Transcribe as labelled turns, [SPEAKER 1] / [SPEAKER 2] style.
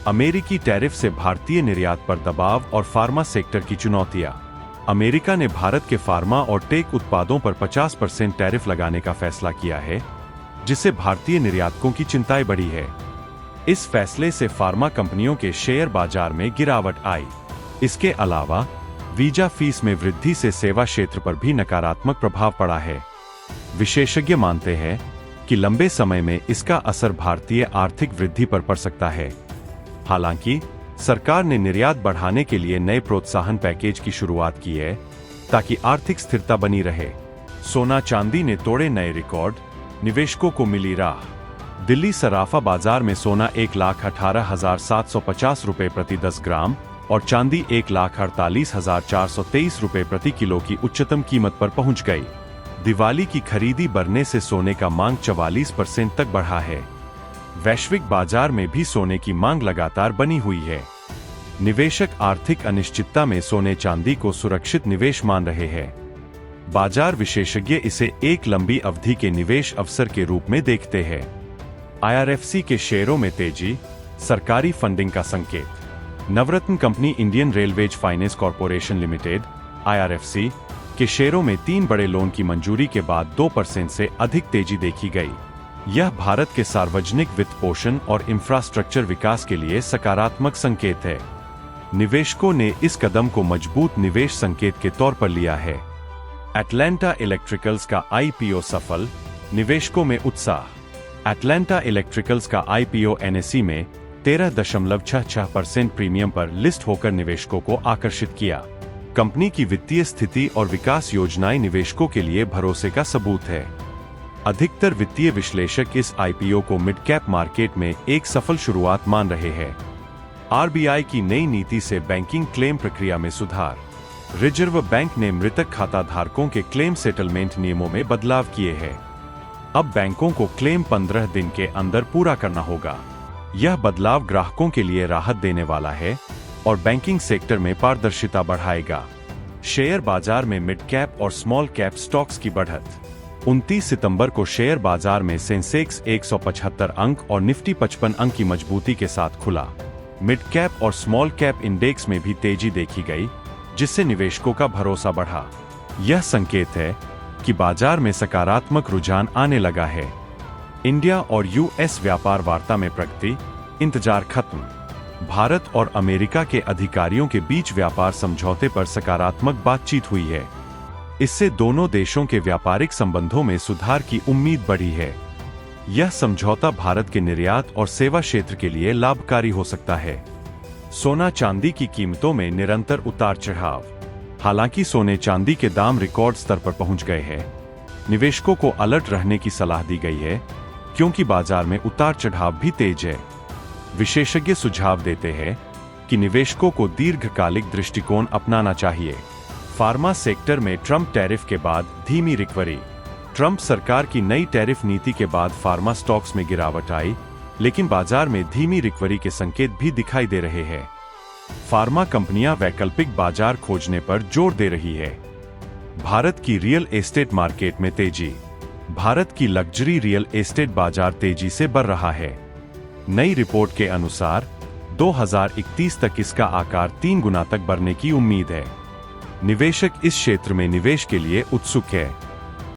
[SPEAKER 1] अमेरिकी टैरिफ से भारतीय निर्यात पर दबाव और फार्मा सेक्टर की चुनौतियां। अमेरिका ने भारत के फार्मा और टेक उत्पादों पर 50% टैरिफ लगाने का फैसला किया है, जिससे भारतीय निर्यातकों की चिंताएं बढ़ी है। इस फैसले से फार्मा कंपनियों के शेयर बाजार में गिरावट आई। इसके अलावा वीजा फीस में वृद्धि से सेवा क्षेत्र पर भी नकारात्मक प्रभाव पड़ा है। विशेषज्ञ मानते हैं कि लंबे समय में इसका असर भारतीय आर्थिक वृद्धि पर पड़ सकता है। हालांकि सरकार ने निर्यात बढ़ाने के लिए नए प्रोत्साहन पैकेज की शुरुआत की है, ताकि आर्थिक स्थिरता बनी रहे। सोना चांदी ने तोड़े नए रिकॉर्ड, निवेशकों को मिली राह। दिल्ली सराफा बाजार में सोना 1,18,750 रुपए प्रति 10 ग्राम और चांदी 1,48,423 रुपए प्रति किलो की उच्चतम कीमत पर पहुंच गई। दिवाली की खरीदी बढ़ने से सोने का मांग 44% तक बढ़ा है। वैश्विक बाजार में भी सोने की मांग लगातार बनी हुई है। निवेशक आर्थिक अनिश्चितता में सोने चांदी को सुरक्षित निवेश मान रहे हैं। बाजार विशेषज्ञ इसे एक लंबी अवधि के निवेश अवसर के रूप में देखते हैं। IRFC के शेयरों में तेजी, सरकारी फंडिंग का संकेत। Navratna company Indian railways finance corporation limited IRFC के शेयरों में 3 बड़े लोन की मंजूरी के बाद 2% से अधिक तेजी देखी गई। यह भारत के सार्वजनिक वित्त पोषण और इंफ्रास्ट्रक्चर विकास के लिए सकारात्मक संकेत है। निवेशकों ने इस कदम को मजबूत निवेश संकेत के तौर पर लिया है। एटलांटा इलेक्ट्रिकल्स का IPO सफल, निवेशकों में उत्साह। एटलांटा इलेक्ट्रिकल्स का IPO NSE में 13.66% प्रीमियम पर लिस्ट होकर निवेशकों को आकर्षित किया। कंपनी की वित्तीय स्थिति और विकास योजनाएं निवेशकों के लिए भरोसे का सबूत है। अधिकतर वित्तीय विश्लेषक इस IPO को मिड कैप मार्केट में एक सफल शुरुआत मान रहे हैं। RBI की नई नीति से बैंकिंग क्लेम प्रक्रिया में सुधार। रिजर्व बैंक ने मृतक खाता धारकों के क्लेम सेटलमेंट नियमों में बदलाव किए हैं। अब बैंकों को क्लेम 15 दिन के अंदर पूरा करना होगा। यह बदलाव ग्राहकों के लिए राहत देने वाला है और बैंकिंग सेक्टर में पारदर्शिता बढ़ाएगा। शेयर बाजार में मिड कैप और स्मॉल कैप स्टॉक्स की बढ़त। 29 सितंबर को शेयर बाजार में सेंसेक्स 175 अंक और निफ्टी 55 अंक की मजबूती के साथ खुला। मिड कैप और स्मॉल कैप इंडेक्स में भी तेजी देखी गई, जिससे निवेशकों का भरोसा बढ़ा। यह संकेत है कि बाजार में सकारात्मक रुझान आने लगा है। इंडिया और US व्यापार वार्ता में प्रगति, इंतजार खत्म। भारत और अमेरिका के अधिकारियों के बीच व्यापार समझौते पर सकारात्मक बातचीत हुई है। इससे दोनों देशों के व्यापारिक संबंधों में सुधार की उम्मीद बढ़ी है। यह समझौता भारत के निर्यात और सेवा क्षेत्र के लिए लाभकारी हो सकता है। सोना चांदी की कीमतों में निरंतर उतार चढ़ाव। हालांकि सोने चांदी के दाम रिकॉर्ड स्तर पर पहुंच गए हैं, निवेशकों को अलर्ट रहने की सलाह दी गई है, क्योंकि बाजार में उतार चढ़ाव भी तेज है। विशेषज्ञ सुझाव देते हैं कि निवेशकों को दीर्घकालिक दृष्टिकोण अपनाना चाहिए। फार्मा सेक्टर में ट्रंप टैरिफ के बाद धीमी रिकवरी। ट्रंप सरकार की नई टैरिफ नीति के बाद फार्मा स्टॉक्स में गिरावट आई, लेकिन बाजार में धीमी रिकवरी के संकेत भी दिखाई दे रहे हैं। फार्मा कंपनियां वैकल्पिक बाजार खोजने पर जोर दे रही है। भारत की रियल एस्टेट मार्केट में तेजी। भारत की लग्जरी रियल एस्टेट बाजार तेजी से बढ़ रहा है। नई रिपोर्ट के अनुसार 2031 तक इसका आकार 3 गुना तक बढ़ने की उम्मीद है। निवेशक इस क्षेत्र में निवेश के लिए उत्सुक है।